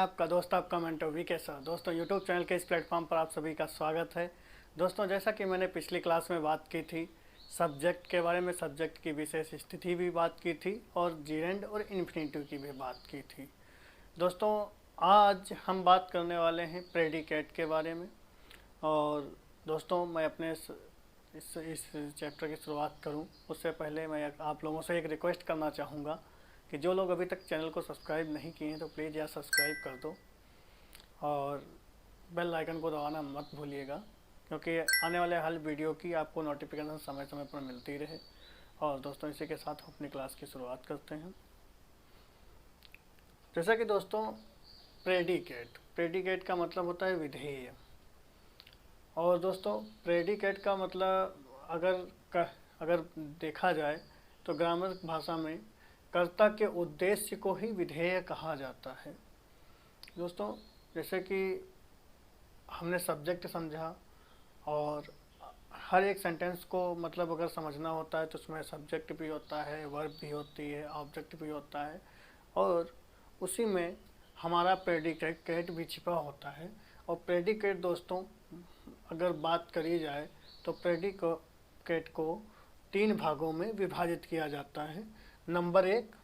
आपका दोस्त आपका मेंटर वीके सर। दोस्तों यूट्यूब चैनल के इस प्लेटफॉर्म पर आप सभी का स्वागत है। दोस्तों जैसा कि मैंने पिछली क्लास में बात की थी सब्जेक्ट के बारे में, सब्जेक्ट की विशेष स्थिति भी बात की थी और जीरेंड और इन्फिनेटिव की भी बात की थी। दोस्तों आज हम बात करने वाले हैं प्रेडिकेट के बारे में। और दोस्तों मैं अपने इस चैप्टर की शुरुआत करूं उससे पहले मैं आप लोगों से एक रिक्वेस्ट करना चाहूँगा कि जो लोग अभी तक चैनल को सब्सक्राइब नहीं किए हैं तो प्लीज़ यार सब्सक्राइब कर दो और बेल आइकन को दबाना मत भूलिएगा, क्योंकि आने वाले हर वीडियो की आपको नोटिफिकेशन समय समय पर मिलती रहे। और दोस्तों इसी के साथ हम अपनी क्लास की शुरुआत करते हैं। जैसा कि दोस्तों प्रेडिकेट का मतलब होता है विधेय। और दोस्तों प्रेडिकेट का मतलब अगर देखा जाए तो ग्रामर भाषा में कर्ता के उद्देश्य को ही विधेय कहा जाता है। दोस्तों जैसे कि हमने सब्जेक्ट समझा और हर एक सेंटेंस को मतलब अगर समझना होता है तो उसमें सब्जेक्ट भी होता है, वर्ब भी होती है, ऑब्जेक्ट भी होता है और उसी में हमारा प्रेडिकेट भी छिपा होता है। और प्रेडिकेट दोस्तों अगर बात करी जाए तो प्रेडिकेट को 3 भागों में विभाजित किया जाता है। नंबर एक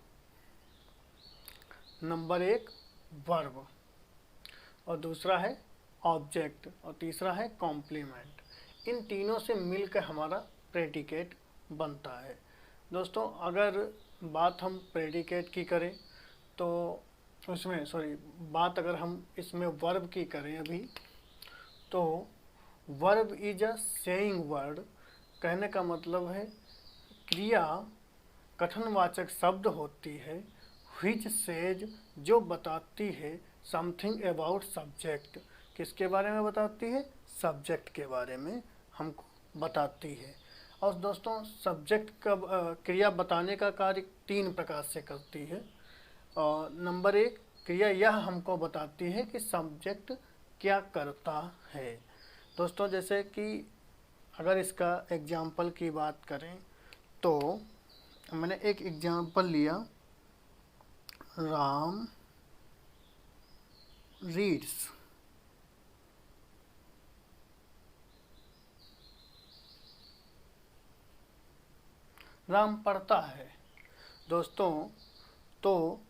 वर्ब, और दूसरा है ऑब्जेक्ट, और तीसरा है कॉम्प्लीमेंट। इन तीनों से मिलकर हमारा प्रेडिकेट बनता है। दोस्तों अगर बात हम प्रेडिकेट की करें तो बात अगर हम इसमें वर्ब की करें अभी, तो verb is a saying word. कहने का मतलब है क्रिया कथनवाचक शब्द होती है, व्हिच सेज जो बताती है समथिंग अबाउट सब्जेक्ट। किसके बारे में बताती है? सब्जेक्ट के बारे में हमको बताती है। और दोस्तों सब्जेक्ट का क्रिया बताने का कार्य 3 प्रकार से करती है। और नंबर 1 क्रिया यह हमको बताती है कि सब्जेक्ट क्या करता है। दोस्तों जैसे कि अगर इसका एग्जाम्पल की बात करें तो मैंने एक एग्जाम्पल लिया, राम रीड्स। राम पढ़ता है। दोस्तों तो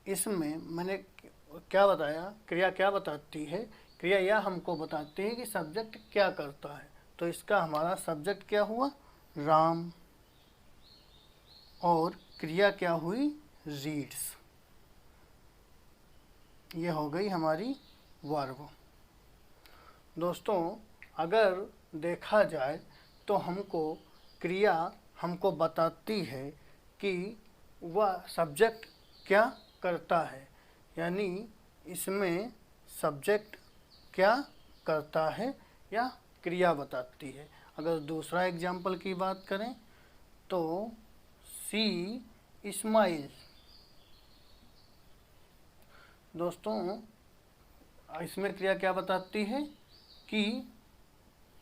इसमें मैंने क्या बताया, क्रिया क्या बताती है? क्रिया यह हमको बताती है कि सब्जेक्ट क्या करता है। तो इसका हमारा सब्जेक्ट क्या हुआ? राम, और क्रिया क्या हुई? रीड्स। ये हो गई हमारी वर्ब। दोस्तों अगर देखा जाए तो हमको क्रिया हमको बताती है कि वह सब्जेक्ट क्या करता है, यानी इसमें सब्जेक्ट क्या करता है या क्रिया बताती है। अगर दूसरा एग्जाम्पल की बात करें तो सी स्माइल। दोस्तों इसमें क्रिया क्या बताती है कि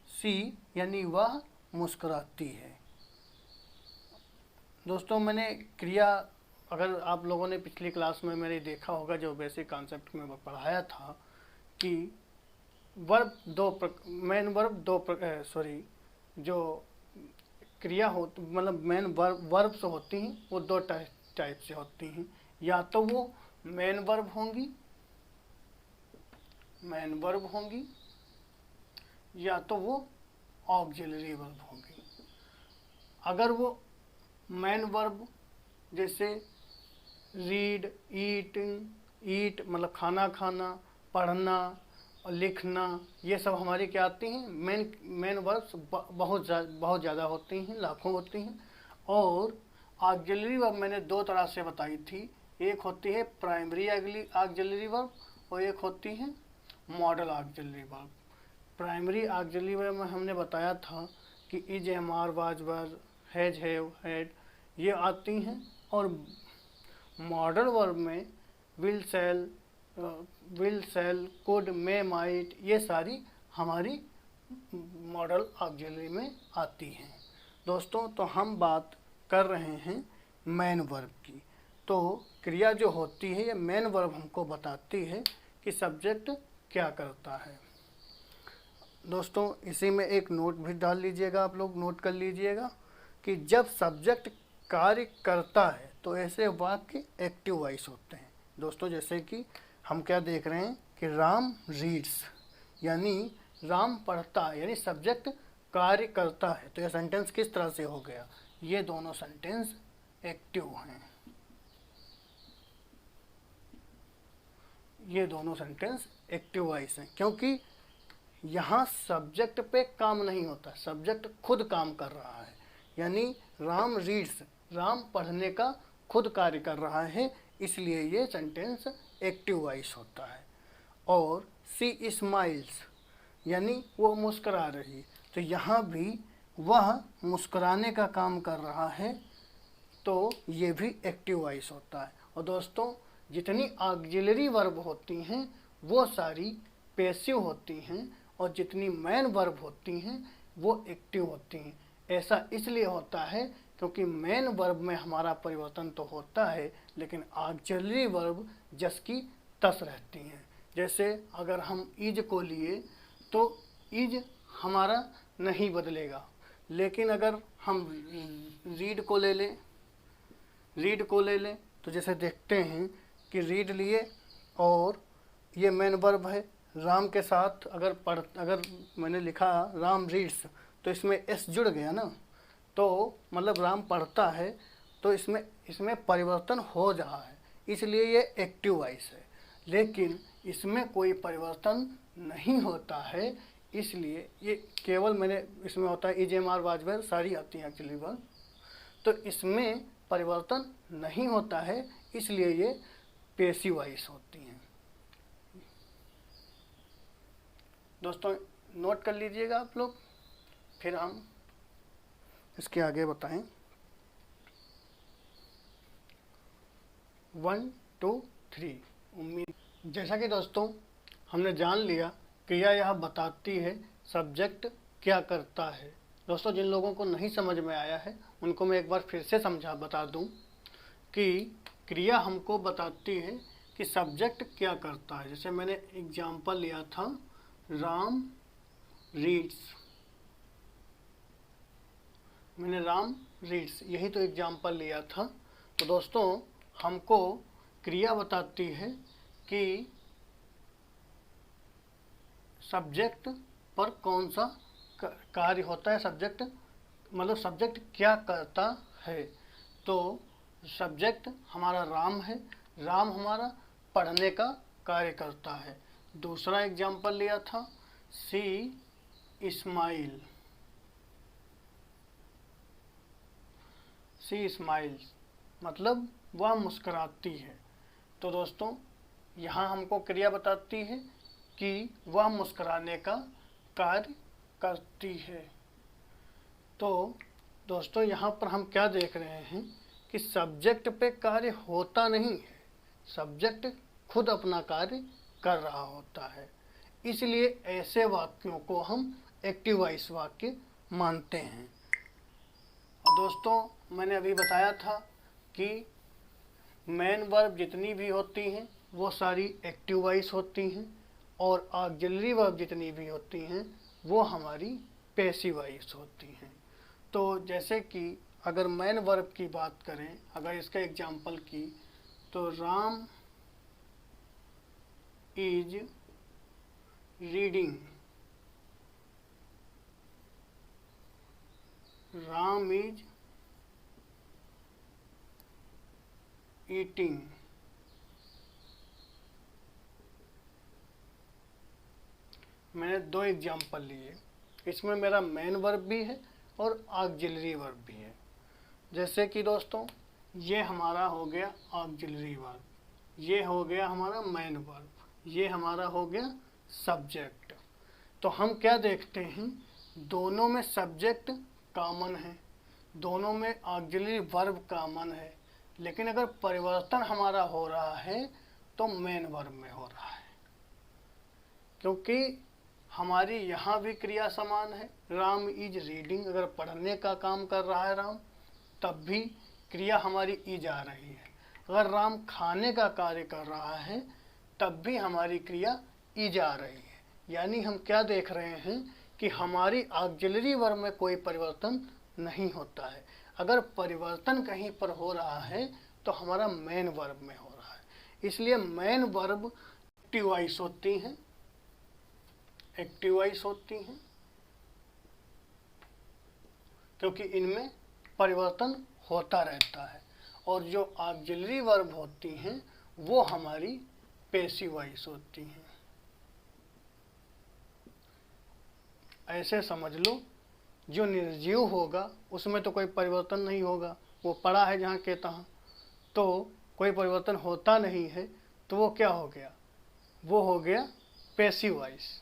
सी यानी वह मुस्कुराती है। दोस्तों मैंने क्रिया, अगर आप लोगों ने पिछली क्लास में मेरे देखा होगा जो बेसिक कॉन्सेप्ट में पढ़ाया था कि मेन वर्ब जो क्रिया हो मतलब मेन वर्ब्स होती हैं वो 2 टाइप से होती हैं। या तो वो मेन वर्ब होंगी या तो वो ऑक्सिलरी वर्ब होंगी। अगर वो मेन वर्ब जैसे रीड, ईट मतलब खाना खाना, पढ़ना और लिखना, ये सब हमारी क्या आती हैं? मेन वर्ब्स बहुत ज़्यादा होती हैं, लाखों होती हैं। और ऑक्सिलरी वर्ब मैंने 2 तरह से बताई थी, एक होती है प्राइमरी ऑक्सिलरी वर्ब और एक होती है modal auxiliary verb. Primary auxiliary verb में हमने बताया था कि is, am, are, was, were, has, have, had ये आती हैं। और मॉडल वर्ब में will, shall, could, may, might ये सारी हमारी मॉडल ऑक्सिलरी में आती हैं। दोस्तों तो हम बात कर रहे हैं मेन वर्ब की। तो क्रिया जो होती है ये मेन वर्ब हमको बताती है कि सब्जेक्ट क्या करता है। दोस्तों इसी में एक नोट भी डाल लीजिएगा, आप लोग नोट कर लीजिएगा कि जब सब्जेक्ट कार्य करता है तो ऐसे वाक्य एक्टिव वॉइस होते हैं। दोस्तों जैसे कि हम क्या देख रहे हैं कि राम रीड्स, यानी राम पढ़ता है, यानी सब्जेक्ट कार्य करता है। तो यह सेंटेंस किस तरह से हो गया, ये दोनों सेंटेंस एक्टिव हैं, ये दोनों सेंटेंस एक्टिव वॉइस हैं, क्योंकि यहाँ सब्जेक्ट पे काम नहीं होता, सब्जेक्ट खुद काम कर रहा है। यानी राम रीड्स, राम पढ़ने का खुद कार्य कर रहा है, इसलिए ये सेंटेंस एक्टिव वॉइस होता है। और सी स्माइल्स, यानी वो मुस्करा रही, तो यहाँ भी वह मुस्कुराने का काम कर रहा है, तो ये भी एक्टिव वॉइस होता है। और दोस्तों जितनी ऑक्सिलरी वर्ब होती हैं वो सारी पैसिव होती हैं, और जितनी मेन वर्ब होती हैं वो एक्टिव होती हैं। ऐसा इसलिए होता है क्योंकि मेन वर्ब में हमारा परिवर्तन तो होता है, लेकिन ऑक्सिलरी वर्ब जस की तस रहती हैं। जैसे अगर हम इज को लिए तो इज हमारा नहीं बदलेगा, लेकिन अगर हम रीड को ले लें तो जैसे देखते हैं कि रीड लिए और ये मेन वर्ब है, राम के साथ अगर मैंने लिखा राम रीड्स तो इसमें एस जुड़ गया ना, तो मतलब राम पढ़ता है, तो इसमें परिवर्तन हो रहा है, इसलिए ये एक्टिव वॉइस है। लेकिन इसमें कोई परिवर्तन नहीं होता है, इसलिए ये केवल मैंने इसमें होता है इजेमार वाजवेर सारी आती हैं एक्चुअली वर्ब, तो इसमें परिवर्तन नहीं होता है, इसलिए ये पैसिव वॉइस होती हैं। दोस्तों नोट कर लीजिएगा आप लोग, फिर हम इसके आगे बताएं। 1 2 3 उम्मीद, जैसा कि दोस्तों हमने जान लिया कि यह बताती है सब्जेक्ट क्या करता है। दोस्तों जिन लोगों को नहीं समझ में आया है उनको मैं एक बार फिर से बता दूं कि क्रिया हमको बताती है कि सब्जेक्ट क्या करता है। जैसे मैंने एग्जाम्पल लिया था राम रीड्स, मैंने राम रीड्स यही तो एग्जाम्पल लिया था। तो दोस्तों हमको क्रिया बताती है कि सब्जेक्ट पर कौन सा कार्य होता है, सब्जेक्ट मतलब सब्जेक्ट क्या करता है। तो सब्जेक्ट हमारा राम है, राम हमारा पढ़ने का कार्य करता है। दूसरा एग्जाम्पल लिया था सी स्माइल, सी स्माइल्स मतलब वह मुस्कुराती है। तो दोस्तों यहाँ हमको क्रिया बताती है कि वह मुस्कुराने का कार्य करती है। तो दोस्तों यहाँ पर हम क्या देख रहे हैं कि सब्जेक्ट पे कार्य होता नहीं है, सब्जेक्ट खुद अपना कार्य कर रहा होता है, इसलिए ऐसे वाक्यों को हम एक्टिव वॉइस वाक्य मानते हैं। और दोस्तों मैंने अभी बताया था कि मेन वर्ब जितनी भी होती हैं वो सारी एक्टिव वॉइस होती हैं, और ऑक्सिलरी वर्ब जितनी भी होती हैं वो हमारी पैसिव वॉइस होती हैं। तो जैसे कि अगर मेन वर्ब की बात करें, अगर इसका एग्जाम्पल की, तो Ram is reading, Ram is eating, मैंने दो एग्जाम्पल लिए, इसमें मेरा मेन वर्ब भी है और ऑक्सिलरी वर्ब भी है। जैसे कि दोस्तों ये हमारा हो गया ऑक्सिलरी वर्ब, ये हो गया हमारा मेन वर्ब, ये हमारा हो गया सब्जेक्ट। तो हम क्या देखते हैं, दोनों में सब्जेक्ट कॉमन है, दोनों में ऑक्सिलरी वर्ब कॉमन है, लेकिन अगर परिवर्तन हमारा हो रहा है तो मेन वर्ब में हो रहा है, क्योंकि हमारी यहाँ भी क्रिया समान है। राम इज रीडिंग, अगर पढ़ने का काम कर रहा है राम, तब भी क्रिया हमारी इज आ रही है। अगर राम खाने का कार्य कर रहा है तब भी हमारी क्रिया इज आ रही है। यानी हम क्या देख रहे हैं कि हमारी ऑक्सिलरी वर्ब में कोई परिवर्तन नहीं होता है। अगर परिवर्तन कहीं पर हो रहा है तो हमारा मेन वर्ब में हो रहा है। इसलिए मेन वर्ब एक्टिव वॉइस होती हैं, एक्टिव वॉइस होती हैं, क्योंकि इनमें परिवर्तन होता रहता है। और जो ऑक्सिलरी वर्ब होती हैं वो हमारी पैसिव वॉइस होती हैं। ऐसे समझ लो, जो निर्जीव होगा उसमें तो कोई परिवर्तन नहीं होगा, वो पड़ा है जहाँ के तहाँ, तो कोई परिवर्तन होता नहीं है, तो वो क्या हो गया, वो हो गया पैसिव वॉइस।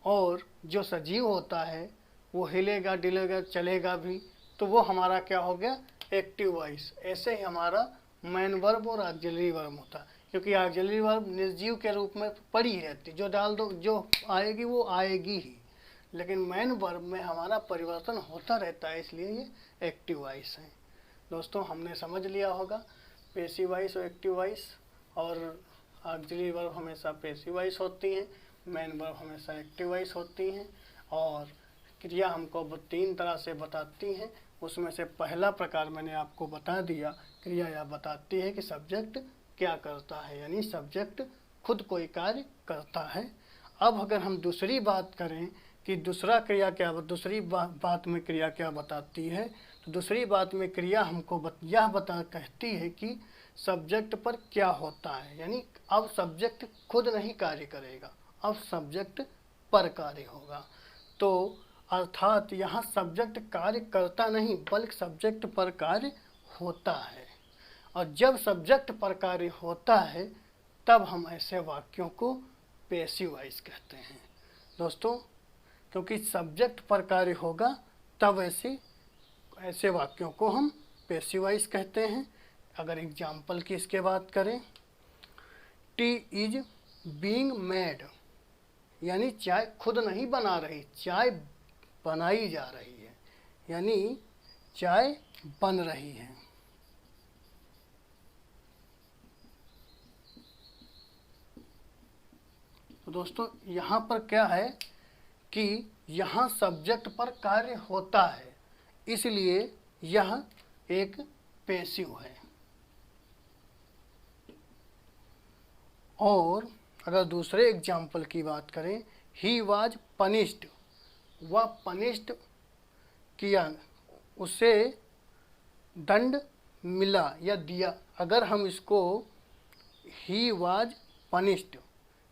और जो सजीव होता है वो हिलेगा डुलेगा चलेगा भी, तो वो हमारा क्या हो गया, एक्टिव वॉइस। ऐसे ही हमारा मेन वर्ब और ऑक्सिलरी वर्ब होता है, क्योंकि ऑक्सिलरी वर्ब निर्जीव के रूप में पड़ी रहती, जो डाल दो जो आएगी वो आएगी ही, लेकिन मेन वर्ब में हमारा परिवर्तन होता रहता है, इसलिए ये एक्टिव वॉइस है। दोस्तों हमने समझ लिया होगा पैसिव वॉइस और एक्टिव वॉइस, और ऑक्सिलरी वर्ब हमेशा पैसिव वॉइस होती हैं, मेन वर्ब हमेशा एक्टिव वॉइस होती हैं। और क्रिया हमको 3 तरह से बताती हैं, उसमें से पहला प्रकार मैंने आपको बता दिया। क्रिया यह बताती है कि सब्जेक्ट क्या करता है, यानी सब्जेक्ट खुद कोई कार्य करता है। अब अगर हम दूसरी बात करें कि दूसरा क्रिया क्या, दूसरी बात में क्रिया क्या बताती है, तो दूसरी बात में क्रिया हमको यह कहती है कि सब्जेक्ट पर क्या होता है। यानी अब सब्जेक्ट खुद नहीं कार्य करेगा, अब सब्जेक्ट पर कार्य होगा। तो अर्थात यहाँ सब्जेक्ट कार्य करता नहीं बल्कि सब्जेक्ट पर कार्य होता है। और जब सब्जेक्ट पर कार्य होता है तब हम ऐसे वाक्यों को पैसिव वॉइस कहते हैं। दोस्तों क्योंकि सब्जेक्ट पर कार्य होगा तब ऐसे वाक्यों को हम पैसिव वॉइस कहते हैं। अगर एग्जाम्पल की इसके बात करें, टी इज बीइंग मेड, यानी चाय खुद नहीं बना रही, चाय बनाई जा रही है, यानी चाय बन रही है। तो दोस्तों यहाँ पर क्या है कि यहाँ सब्जेक्ट पर कार्य होता है, इसलिए यह एक पैसिव है। और अगर दूसरे एग्जाम्पल की बात करें, ही वाज पनिश्ड, वह पनिश्ड किया, उसे दंड मिला या दिया। अगर हम इसको ही वाज पनिश्ड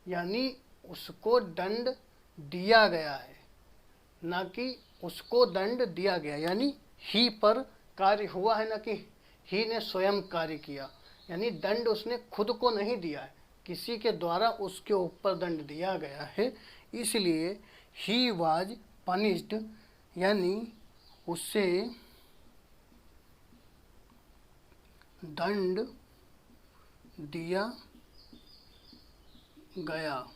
यानी उसको दंड दिया गया है, ना कि उसको दंड दिया गया, यानी ही पर कार्य हुआ है, ना कि ही ने स्वयं कार्य किया, यानी दंड उसने खुद को नहीं दिया है, किसी के द्वारा उसके ऊपर दंड दिया गया है। इसलिए ही वाज पनिश्ड यानी उसे दंड दिया गया।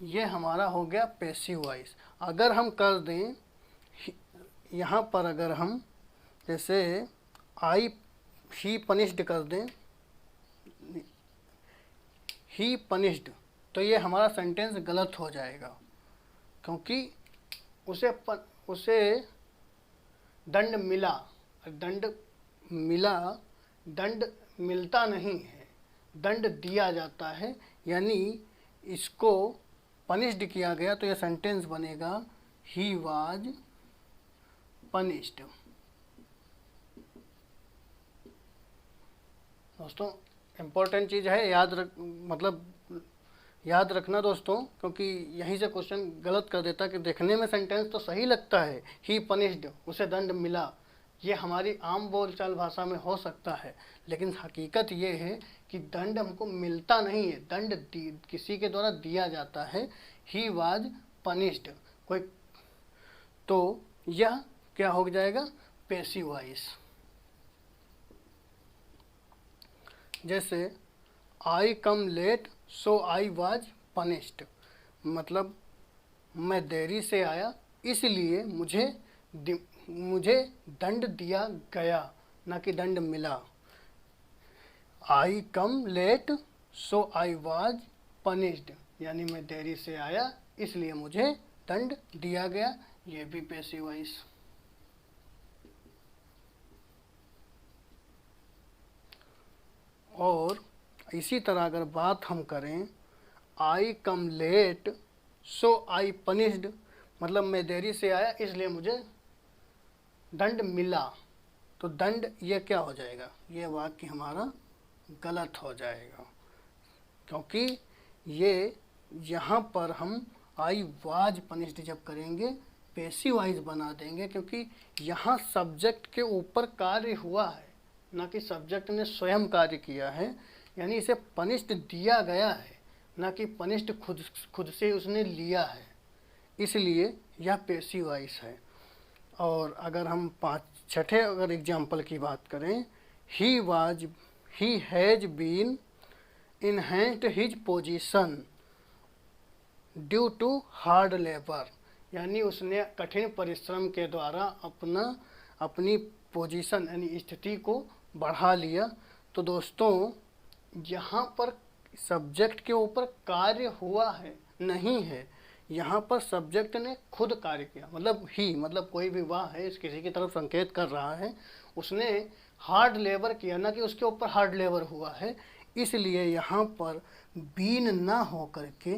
ये हमारा हो गया पैसिव वॉइस। अगर हम कर दें यहाँ पर, अगर हम जैसे ही पनिश्ड कर दें, ही पनिश्ड, तो ये हमारा सेंटेंस गलत हो जाएगा, क्योंकि उसे दंड मिला, दंड मिलता नहीं है, दंड दिया जाता है, यानी इसको पनिश्ड किया गया, तो यह सेंटेंस बनेगा ही वाज पनिश्ड। दोस्तों इम्पोर्टेंट चीज़ है, याद रखना दोस्तों, क्योंकि यहीं से क्वेश्चन गलत कर देता कि देखने में सेंटेंस तो सही लगता है, ही पनिश्ड, उसे दंड मिला, ये हमारी आम बोलचाल भाषा में हो सकता है, लेकिन हकीकत ये है कि दंड हमको मिलता नहीं है, दंड किसी के द्वारा दिया जाता है। ही वाज पनिश्ड कोई, तो यह क्या हो जाएगा, पैसिव वॉइस। जैसे I come late so I was punished, मतलब मैं देरी से आया इसलिए मुझे दंड दिया गया, ना कि दंड मिला। I come late so I was punished, यानी मैं देरी से आया इसलिए मुझे दंड दिया गया। ये भी पैसिव वॉइस। और इसी तरह अगर बात हम करें, आई कम लेट सो आई पनिश्ड, मतलब मैं देरी से आया इसलिए मुझे दंड मिला, तो दंड ये क्या हो जाएगा, ये वाक्य हमारा गलत हो जाएगा, क्योंकि ये यहाँ पर हम आई वाज पनिश्ड जब करेंगे पैसिव वॉइस बना देंगे, क्योंकि यहाँ सब्जेक्ट के ऊपर कार्य हुआ है, ना कि सब्जेक्ट ने स्वयं कार्य किया है, यानी इसे पनिश्ड दिया गया है, ना कि पनिश्ड खुद से उसने लिया है, इसलिए यह पैसिव वॉइस है। और अगर हम छठे अगर एग्जाम्पल की बात करें, he has been enhanced his position due to hard labour, यानी उसने कठिन परिश्रम के द्वारा अपनी पोजीशन यानी स्थिति को बढ़ा लिया। तो दोस्तों यहाँ पर सब्जेक्ट के ऊपर कार्य हुआ है नहीं है, यहाँ पर सब्जेक्ट ने खुद कार्य किया, मतलब ही मतलब कोई भी वह है, इस किसी की तरफ संकेत कर रहा है, उसने हार्ड लेबर किया, ना कि उसके ऊपर हार्ड लेबर हुआ है, इसलिए यहाँ पर बीन ना हो करके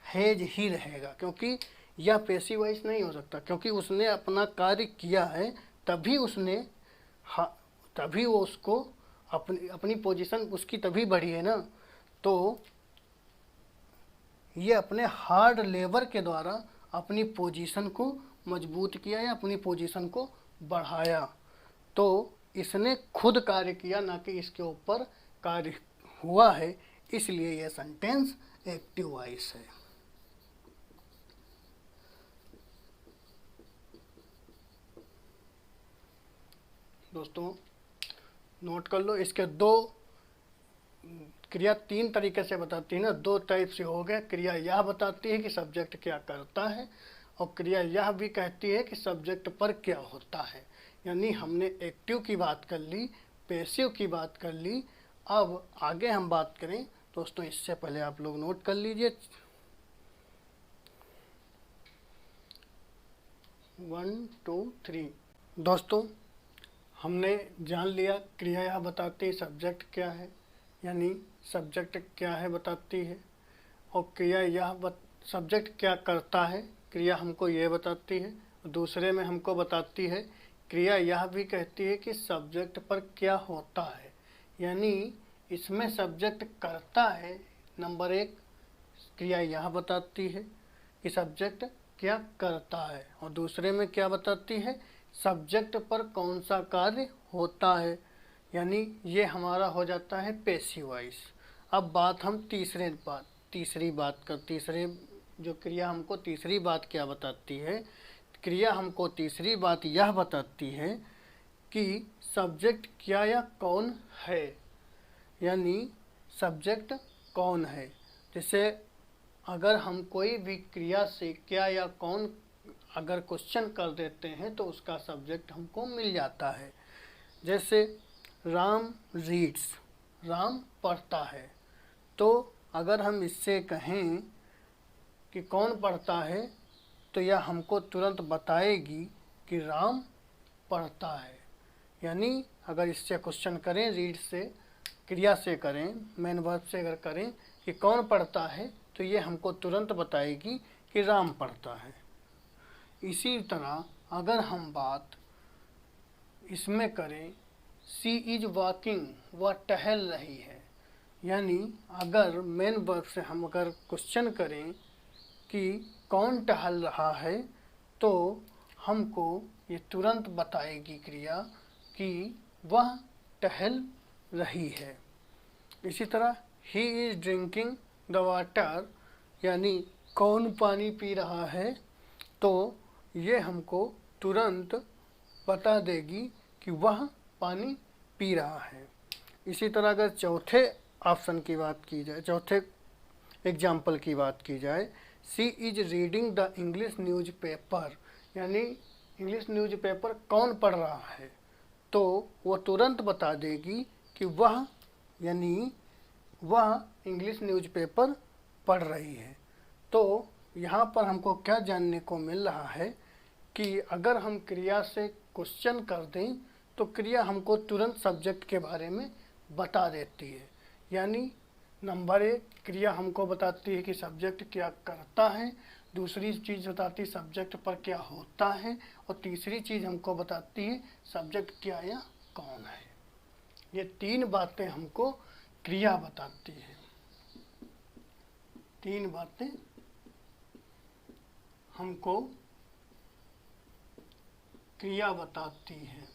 हैज ही रहेगा, क्योंकि यह पैसिव वॉइस नहीं हो सकता, क्योंकि उसने अपना कार्य किया है तभी वो उसको अपनी पोजीशन उसकी तभी बढ़ी है ना, तो ये अपने हार्ड लेबर के द्वारा अपनी पोजीशन को मजबूत किया या अपनी पोजीशन को बढ़ाया, तो इसने खुद कार्य किया, ना कि इसके ऊपर कार्य हुआ है, इसलिए यह सेंटेंस एक्टिव वॉइस है। दोस्तों नोट कर लो, इसके दो क्रिया तीन तरीके से बताती है ना, दो टाइप से हो गए। क्रिया यह बताती है कि सब्जेक्ट क्या करता है, और क्रिया यह भी कहती है कि सब्जेक्ट पर क्या होता है। यानी हमने एक्टिव की बात कर ली, पैसिव की बात कर ली, अब आगे हम बात करें दोस्तों, इससे पहले आप लोग नोट कर लीजिए 1 2 3। दोस्तों हमने जान लिया क्रिया यह बताती है सब्जेक्ट क्या है, यानी सब्जेक्ट क्या है बताती है, और क्रिया यह सब्जेक्ट क्या करता है, क्रिया हमको ये बताती है। दूसरे में हमको बताती है क्रिया यह भी कहती है कि सब्जेक्ट पर क्या होता है, यानी इसमें सब्जेक्ट करता है। नंबर 1 क्रिया यह बताती है कि सब्जेक्ट क्या करता है, और दूसरे में क्या बताती है, सब्जेक्ट पर कौन सा कार्य होता है, यानी ये हमारा हो जाता है पैसिव वॉइस। अब बात हम तीसरे जो क्रिया हमको तीसरी बात क्या बताती है, क्रिया हमको तीसरी बात यह बताती है कि सब्जेक्ट क्या या कौन है, यानी सब्जेक्ट कौन है। जैसे अगर हम कोई भी क्रिया से क्या या कौन अगर क्वेश्चन कर देते हैं तो उसका सब्जेक्ट हमको मिल जाता है। जैसे राम रीड्स, राम पढ़ता है, तो अगर हम इससे कहें कि कौन पढ़ता है, तो यह हमको तुरंत बताएगी कि राम पढ़ता है। यानी अगर इससे क्वेश्चन करें, रीड से क्रिया से करें, मेन वर्ब से अगर करें कि कौन पढ़ता है, तो ये हमको तुरंत बताएगी कि राम पढ़ता है। इसी तरह अगर हम बात इसमें करें, सी इज वॉकिंग, वह टहल रही है, यानी अगर मेन वर्ब से हम अगर क्वेश्चन करें कि कौन टहल रहा है, तो हमको ये तुरंत बताएगी क्रिया कि वह टहल रही है। इसी तरह he is drinking the water, यानी कौन पानी पी रहा है, तो ये हमको तुरंत बता देगी कि वह पानी पी रहा है। इसी तरह अगर चौथे ऑप्शन की बात की जाए, चौथे एग्जाम्पल की बात की जाए, she is reading the English newspaper, यानी इंग्लिश न्यूज़पेपर कौन पढ़ रहा है, तो वो तुरंत बता देगी कि वह यानी वह इंग्लिश न्यूज़पेपर पढ़ रही है। तो यहाँ पर हमको क्या जानने को मिल रहा है कि अगर हम क्रिया से क्वेश्चन कर दें तो क्रिया हमको तुरंत सब्जेक्ट के बारे में बता देती है। यानी नंबर 1 क्रिया हमको बताती है कि सब्जेक्ट क्या करता है, दूसरी चीज़ बताती सब्जेक्ट पर क्या होता है, और तीसरी चीज़ हमको बताती है सब्जेक्ट क्या या कौन है। ये 3 बातें हमको क्रिया बताती है। 3 बातें हमको क्रिया बताती है।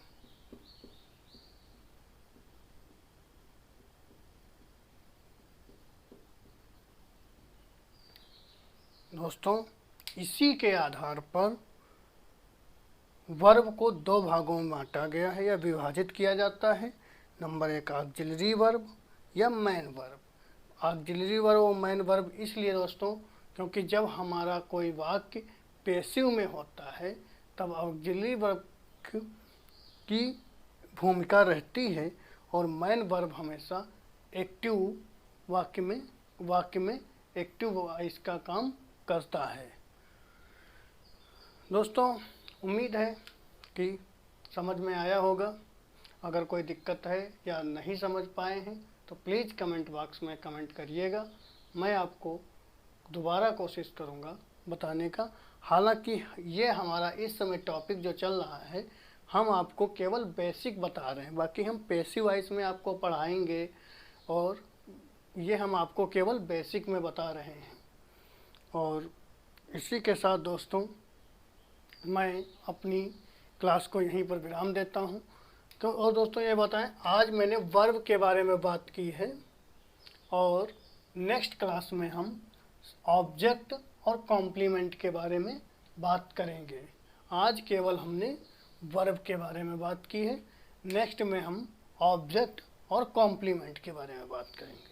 दोस्तों, इसी के आधार पर वर्ब को 2 भागों में बांटा गया है या विभाजित किया जाता है। नंबर 1 ऑक्सिलरी वर्ब या मेन वर्ब। ऑक्सिलरी वर्ब और मेन वर्ब इसलिए दोस्तों क्योंकि जब हमारा कोई वाक्य पैसिव में होता है तब ऑक्सिलरी वर्ब की भूमिका रहती है और मेन वर्ब हमेशा एक्टिव वाक्य में एक्टिव वॉइस का काम करता है। दोस्तों, उम्मीद है कि समझ में आया होगा। अगर कोई दिक्कत है या नहीं समझ पाए हैं तो प्लीज़ कमेंट बॉक्स में कमेंट करिएगा। मैं आपको दोबारा कोशिश करूँगा बताने का। हालांकि ये हमारा इस समय टॉपिक जो चल रहा है हम आपको केवल बेसिक बता रहे हैं, बाकी हम पैसिव वॉइस में आपको पढ़ाएंगे और ये हम आपको केवल बेसिक में बता रहे हैं। और इसी के साथ दोस्तों मैं अपनी क्लास को यहीं पर विराम देता हूँ। तो और दोस्तों ये बताएं, आज मैंने वर्ब के बारे में बात की है और नेक्स्ट क्लास में हम ऑब्जेक्ट और कॉम्प्लीमेंट के बारे में बात करेंगे। आज केवल हमने वर्ब के बारे में बात की है, नेक्स्ट में हम ऑब्जेक्ट और कॉम्प्लीमेंट के बारे में बात करेंगे।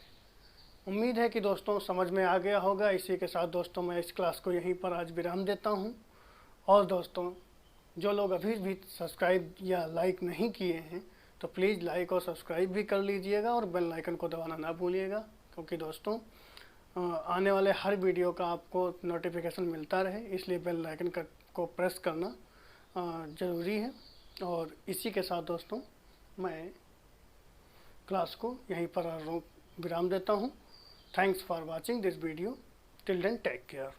उम्मीद है कि दोस्तों समझ में आ गया होगा। इसी के साथ दोस्तों मैं इस क्लास को यहीं पर आज विराम देता हूं। और दोस्तों जो लोग अभी भी सब्सक्राइब या लाइक नहीं किए हैं तो प्लीज़ लाइक और सब्सक्राइब भी कर लीजिएगा और बेल आइकन को दबाना ना भूलिएगा, क्योंकि दोस्तों आने वाले हर वीडियो का आपको नोटिफिकेशन मिलता रहे, इसलिए बेल आइकन को प्रेस करना ज़रूरी है। और इसी के साथ दोस्तों मैं क्लास को यहीं पर विराम देता हूँ। Thanks for watching this video. Till then, take care.